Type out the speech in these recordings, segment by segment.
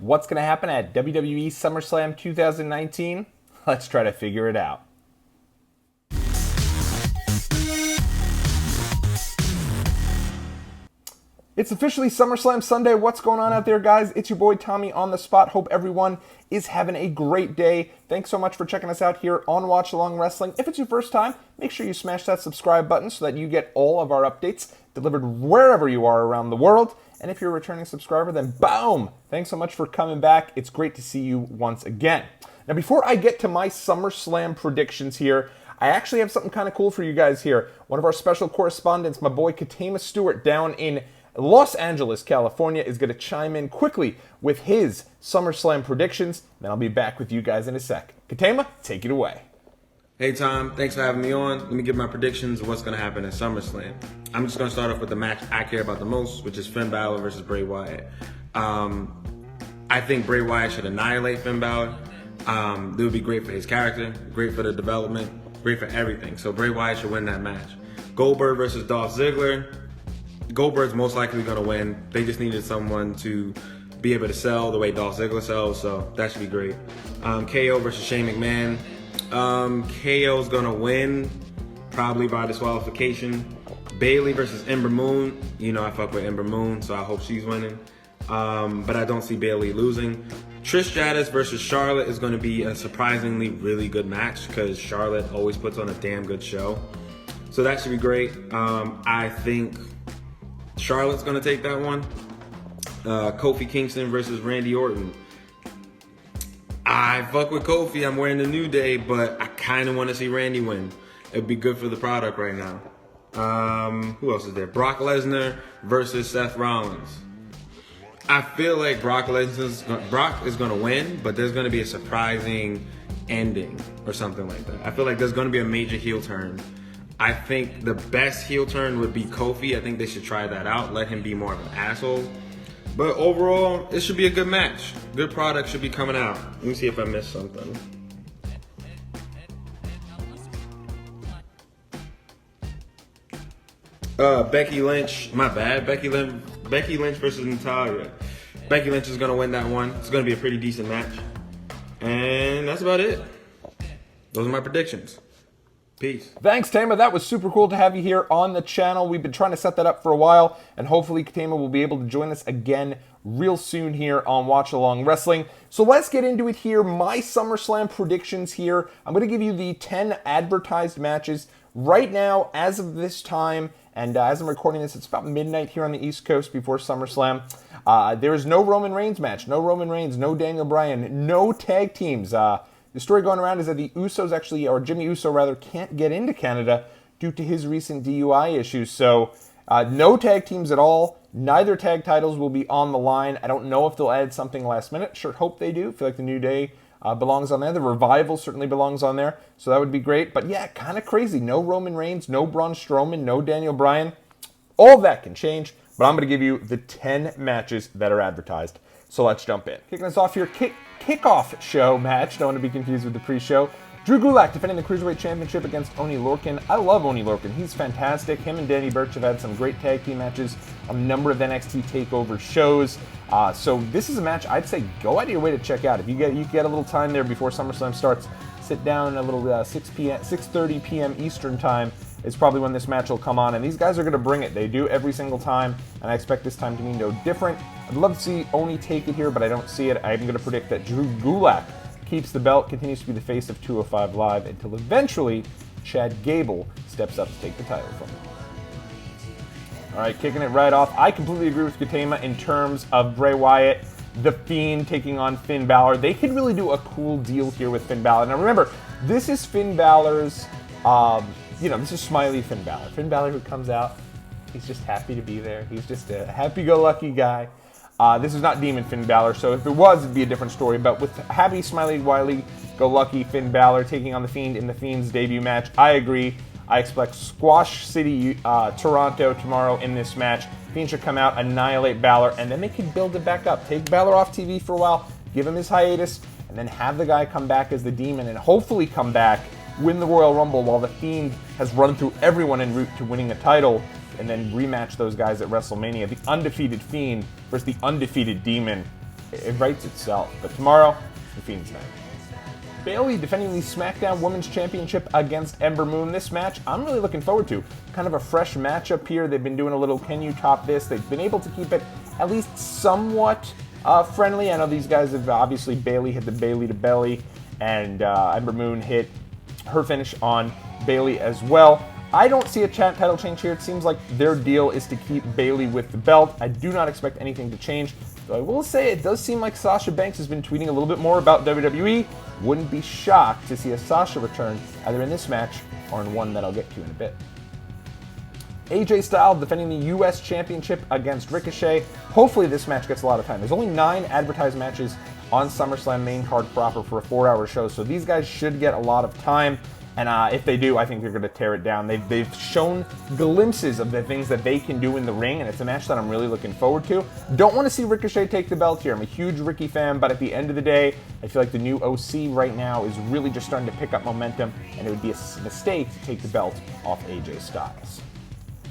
What's going to happen at WWE Summerslam 2019? Let's try to figure it out. It's officially SummerSlam Sunday. What's going on out there, guys? It's your boy Tommy on the spot. Hope everyone is having a great day. Thanks so much for checking us out here on Watchalong Wrestling. If it's your first time, make sure you smash that subscribe button so that you get all of our updates delivered wherever you are around the world. And if you're a returning subscriber, then boom! Thanks so much for coming back. It's great to see you once again. Now, before I get to my SummerSlam predictions here, I actually have something kind of cool for you guys here. One of our special correspondents, my boy Ketayma Stewart down in Los Angeles, California, is going to chime in quickly with his SummerSlam predictions. Then I'll be back with you guys in a sec. Ketayma, take it away. Hey Tom, thanks for having me on. Let me give my predictions of what's going to happen at SummerSlam. I'm just going to start off with the match I care about the most, which is Finn Balor versus Bray Wyatt. I think Bray Wyatt should annihilate Finn Balor. It would be great for his character, great for the development, great for everything. So Bray Wyatt should win that match. Goldberg versus Dolph Ziggler. Goldberg's most likely going to win. They just needed someone to be able to sell the way Dolph Ziggler sells, so that should be great. KO versus Shane McMahon. KO's going to win, probably by disqualification. Bayley versus Ember Moon. You know I fuck with Ember Moon, so I hope she's winning. But I don't see Bayley losing. Trish Stratus versus Charlotte is going to be a surprisingly really good match because Charlotte always puts on a damn good show. So that should be great. I think Charlotte's going to take that one. Kofi Kingston versus Randy Orton. I fuck with Kofi. I'm wearing the New Day, but I kind of want to see Randy win. It would be good for the product right now. Who else is there? Brock Lesnar versus Seth Rollins. I feel like Brock is going to win, but there's going to be a surprising ending or something like that. I feel like there's going to be a major heel turn. I think the best heel turn would be Kofi. I think they should try that out. Let him be more of an asshole. But overall, it should be a good match. Good product should be coming out. Let me see if I missed something. Becky Lynch. My bad. Becky Lynch versus Natalya. Becky Lynch is going to win that one. It's going to be a pretty decent match. And that's about it. Those are my predictions. Peace. Thanks, Ketayma. That was super cool to have you here on the channel. We've been trying to set that up for a while, and hopefully Ketayma will be able to join us again real soon here on Watchalong Wrestling. So let's get into it here. My SummerSlam predictions here. I'm going to give you the 10 advertised matches right now as of this time, and as I'm recording this, it's about midnight here on the East Coast before SummerSlam. There is no Roman Reigns match, no Roman Reigns, no Daniel Bryan, no tag teams. The story going around is that the Usos actually, or Jimmy Uso rather, can't get into Canada due to his recent DUI issues. So no tag teams at all. Neither tag titles will be on the line. I don't know if they'll add something last minute. Sure hope they do. Feel like the New Day belongs on there. The Revival certainly belongs on there. So that would be great. But yeah, kind of crazy. No Roman Reigns, no Braun Strowman, no Daniel Bryan. All of that can change. But I'm going to give you the 10 matches that are advertised. So let's jump in. Kicking us off here, kickoff show match. Don't want to be confused with the pre-show. Drew Gulak defending the Cruiserweight Championship against Oney Lorcan. I love Oney Lorcan. He's fantastic. Him and Danny Burch have had some great tag team matches on a number of NXT TakeOver shows. So this is a match I'd say go out of your way to check out. If you get a little time there before SummerSlam starts, sit down a little 6:30 p.m. Eastern time is probably when this match will come on. And these guys are going to bring it. They do every single time, and I expect this time to be no different. I'd love to see Oney take it here, but I don't see it. I'm going to predict that Drew Gulak keeps the belt, continues to be the face of 205 Live until eventually Chad Gable steps up to take the title from him. All right, kicking it right off. I completely agree with Ketayma in terms of Bray Wyatt, The Fiend taking on Finn Balor. They could really do a cool deal here with Finn Balor. Now remember, this is Finn Balor's, this is smiley Finn Balor. Finn Balor who comes out, he's just happy to be there. He's just a happy-go-lucky guy. This is not Demon Finn Balor, so if it was, it'd be a different story. But with happy, smiley, wily-go-lucky Finn Balor taking on The Fiend in The Fiend's debut match, I agree. I expect Squash City, Toronto tomorrow in this match. Fiend should come out, annihilate Balor, and then they can build it back up. Take Balor off TV for a while, give him his hiatus, and then have the guy come back as the Demon and hopefully come back, win the Royal Rumble while The Fiend has run through everyone en route to winning a title, and then rematch those guys at WrestleMania. The undefeated Fiend versus the undefeated Demon. it writes itself. But tomorrow, the Fiend's night. Bayley defending the Smackdown Women's Championship against Ember Moon. This match I'm really looking forward to. Kind of a fresh matchup here. They've been doing a little can you top this. They've been able to keep it at least somewhat friendly. I know these guys have obviously Bayley hit the Bayley to belly, and Ember Moon hit her finish on Bayley as well. I don't see a title change here. It seems like their deal is to keep Bayley with the belt. I do not expect anything to change. Though I will say it does seem like Sasha Banks has been tweeting a little bit more about WWE. Wouldn't be shocked to see a Sasha return either in this match or in one that I'll get to in a bit. AJ Styles defending the U.S. Championship against Ricochet. Hopefully this match gets a lot of time. There's only 9 advertised matches on SummerSlam main card proper for a 4-hour show, so these guys should get a lot of time. And if they do, I think they're going to tear it down. They've shown glimpses of the things that they can do in the ring, and it's a match that I'm really looking forward to. Don't want to see Ricochet take the belt here. I'm a huge Ricky fan, but at the end of the day, I feel like the new OC right now is really just starting to pick up momentum, and it would be a mistake to take the belt off AJ Styles.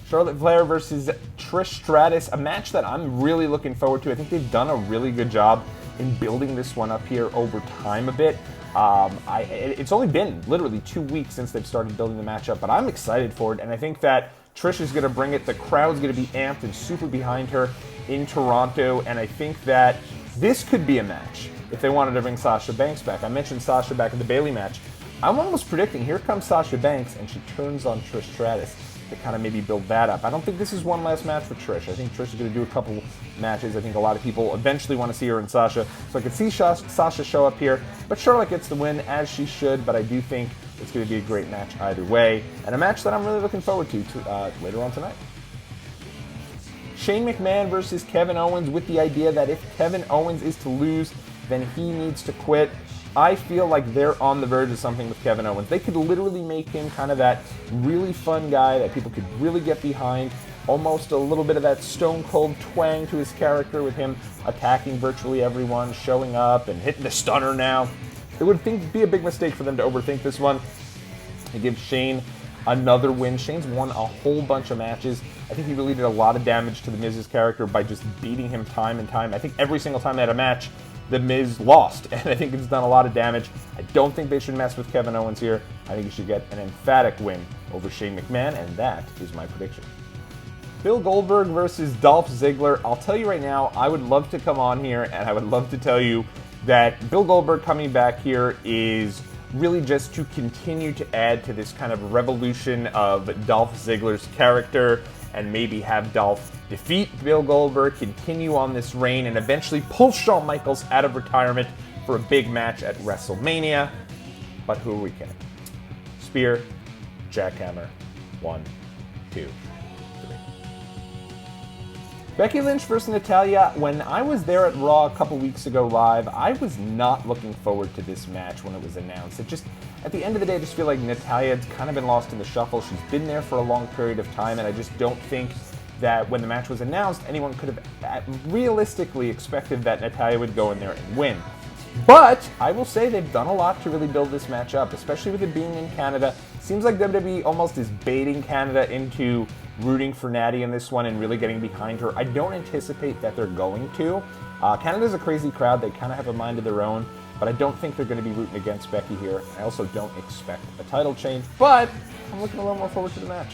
Charlotte Flair versus Trish Stratus, a match that I'm really looking forward to. I think they've done a really good job in building this one up here over time a bit. It's only been literally 2 weeks since they've started building the matchup, but I'm excited for it, and I think that Trish is going to bring it. The crowd's going to be amped and super behind her in Toronto, and I think that this could be a match if they wanted to bring Sasha Banks back. I mentioned Sasha back in the Bayley match. I'm almost predicting here comes Sasha Banks, and she turns on Trish Stratus to kind of maybe build that up. I don't think this is one last match for Trish. I think Trish is going to do a couple matches. I think a lot of people eventually want to see her and Sasha. So I could see Sasha show up here, but Charlotte gets the win as she should, but I do think it's going to be a great match either way, and a match that I'm really looking forward to later on tonight. Shane McMahon versus Kevin Owens, with the idea that if Kevin Owens is to lose, then he needs to quit. I feel like they're on the verge of something with Kevin Owens. They could literally make him kind of that really fun guy that people could really get behind, almost a little bit of that Stone Cold twang to his character with him attacking virtually everyone, showing up and hitting the stunner now. It would be a big mistake for them to overthink this one and give Shane another win. Shane's won a whole bunch of matches. I think he really did a lot of damage to The Miz's character by just beating him time and time. I think every single time they had a match, The Miz lost, and I think it's done a lot of damage. I don't think they should mess with Kevin Owens here. I think he should get an emphatic win over Shane McMahon, and that is my prediction. Bill Goldberg versus Dolph Ziggler. I'll tell you right now, I would love to come on here, and I would love to tell you that Bill Goldberg coming back here is really just to continue to add to this kind of revolution of Dolph Ziggler's character, and maybe have Dolph defeat Bill Goldberg, continue on this reign, and eventually pull Shawn Michaels out of retirement for a big match at WrestleMania. But who are we kidding? Spear, jackhammer, 1, 2, 3. Becky Lynch versus Natalya. When I was there at Raw a couple weeks ago live, I was not looking forward to this match when it was announced. It just, at the end of the day, I just feel like Natalya had kind of been lost in the shuffle. She's been there for a long period of time, and I just don't think that when the match was announced, anyone could have realistically expected that Natalya would go in there and win. But I will say they've done a lot to really build this match up, especially with it being in Canada. Seems like WWE almost is baiting Canada into rooting for Natty in this one and really getting behind her. I don't anticipate that they're going to. Canada's a crazy crowd. They kind of have a mind of their own, but I don't think they're going to be rooting against Becky here. I also don't expect a title change, but I'm looking a little more forward to the match.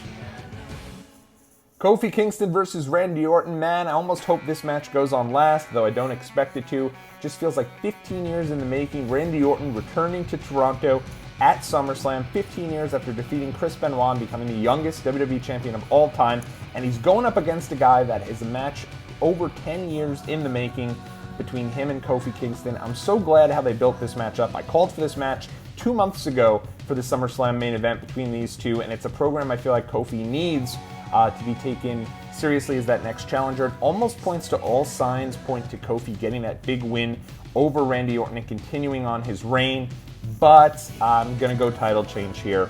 Kofi Kingston versus Randy Orton. Man, I almost hope this match goes on last, though I don't expect it to. Just feels like 15 years in the making. Randy Orton returning to Toronto at SummerSlam 15 years after defeating Chris Benoit and becoming the youngest WWE champion of all time. And he's going up against a guy that is a match over 10 years in the making between him and Kofi Kingston. I'm so glad how they built this match up. I called for this match 2 months ago for the SummerSlam main event between these two, and it's a program I feel like Kofi needs to be taken seriously as that next challenger. It almost points to all signs point to Kofi getting that big win over Randy Orton and continuing on his reign, but I'm going to go title change here.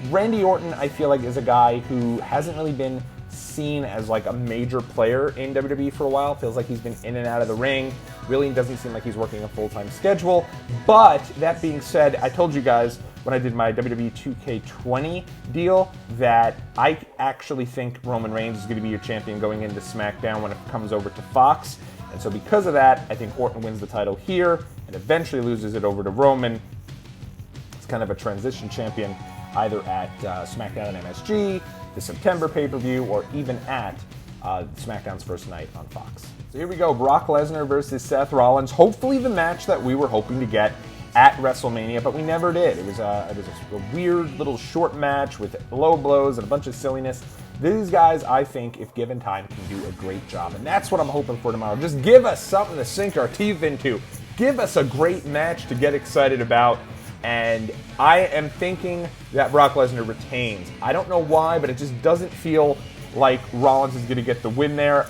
Randy Orton, I feel like, is a guy who hasn't really been seen as like a major player in WWE for a while. Feels like he's been in and out of the ring. Really doesn't seem like he's working a full-time schedule. But that being said, I told you guys when I did my WWE 2K20 deal that I actually think Roman Reigns is going to be your champion going into SmackDown when it comes over to Fox. And so because of that, I think Orton wins the title here and eventually loses it over to Roman. It's kind of a transition champion either at Smackdown and MSG, the September pay-per-view, or even at SmackDown's first night on Fox. So here we go, Brock Lesnar versus Seth Rollins. Hopefully the match that we were hoping to get at WrestleMania, but we never did. It was a weird little short match with low blows and a bunch of silliness. These guys, I think, if given time, can do a great job, and that's what I'm hoping for tomorrow. Just give us something to sink our teeth into. Give us a great match to get excited about, and I am thinking that Brock Lesnar retains. I don't know why, but it just doesn't feel like Rollins is going to get the win there.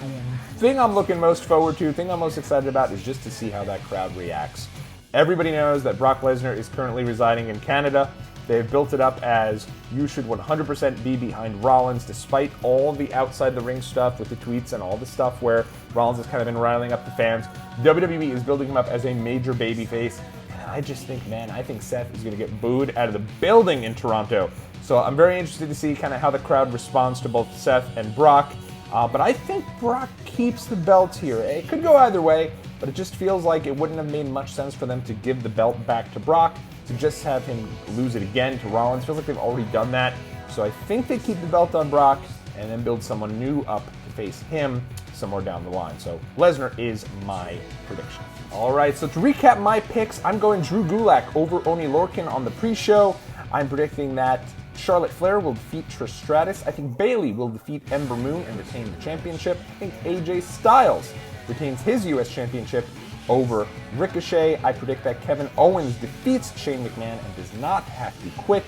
Thing I'm looking most forward to, thing I'm most excited about is just to see how that crowd reacts. Everybody knows that Brock Lesnar is currently residing in Canada. They've built it up as you should 100% be behind Rollins, despite all the outside the ring stuff with the tweets and all the stuff where Rollins has kind of been riling up the fans. WWE is building him up as a major babyface. And I just think, man, I think Seth is going to get booed out of the building in Toronto. So I'm very interested to see kind of how the crowd responds to both Seth and Brock. But I think Brock keeps the belt here. It could go either way, but it just feels like it wouldn't have made much sense for them to give the belt back to Brock, to just have him lose it again to Rollins. Feels like they've already done that. So I think they keep the belt on Brock and then build someone new up to face him somewhere down the line. So Lesnar is my prediction. All right, so to recap my picks, I'm going Drew Gulak over Oney Lorcan on the pre-show. I'm predicting that Charlotte Flair will defeat Trish Stratus. I think Bayley will defeat Ember Moon and retain the championship. I think AJ Styles retains his U.S. championship over Ricochet. I predict that Kevin Owens defeats Shane McMahon and does not have to quit.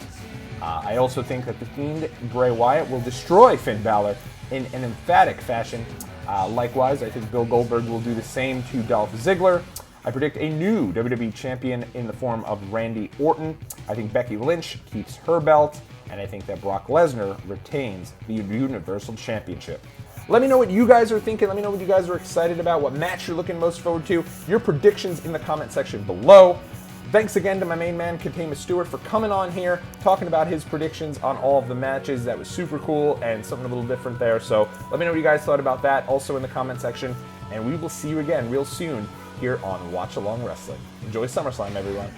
I also think that The Fiend, Bray Wyatt, will destroy Finn Balor in an emphatic fashion. Likewise, I think Bill Goldberg will do the same to Dolph Ziggler. I predict a new WWE champion in the form of Randy Orton. I think Becky Lynch keeps her belt, and I think that Brock Lesnar retains the Universal Championship. Let me know what you guys are thinking. Let me know what you guys are excited about, what match you're looking most forward to. Your predictions in the comment section below. Thanks again to my main man, Ketayma Stewart, for coming on here, talking about his predictions on all of the matches. That was super cool and something a little different there. So let me know what you guys thought about that also in the comment section. And we will see you again real soon here on Watchalong Wrestling. Enjoy SummerSlam, everyone.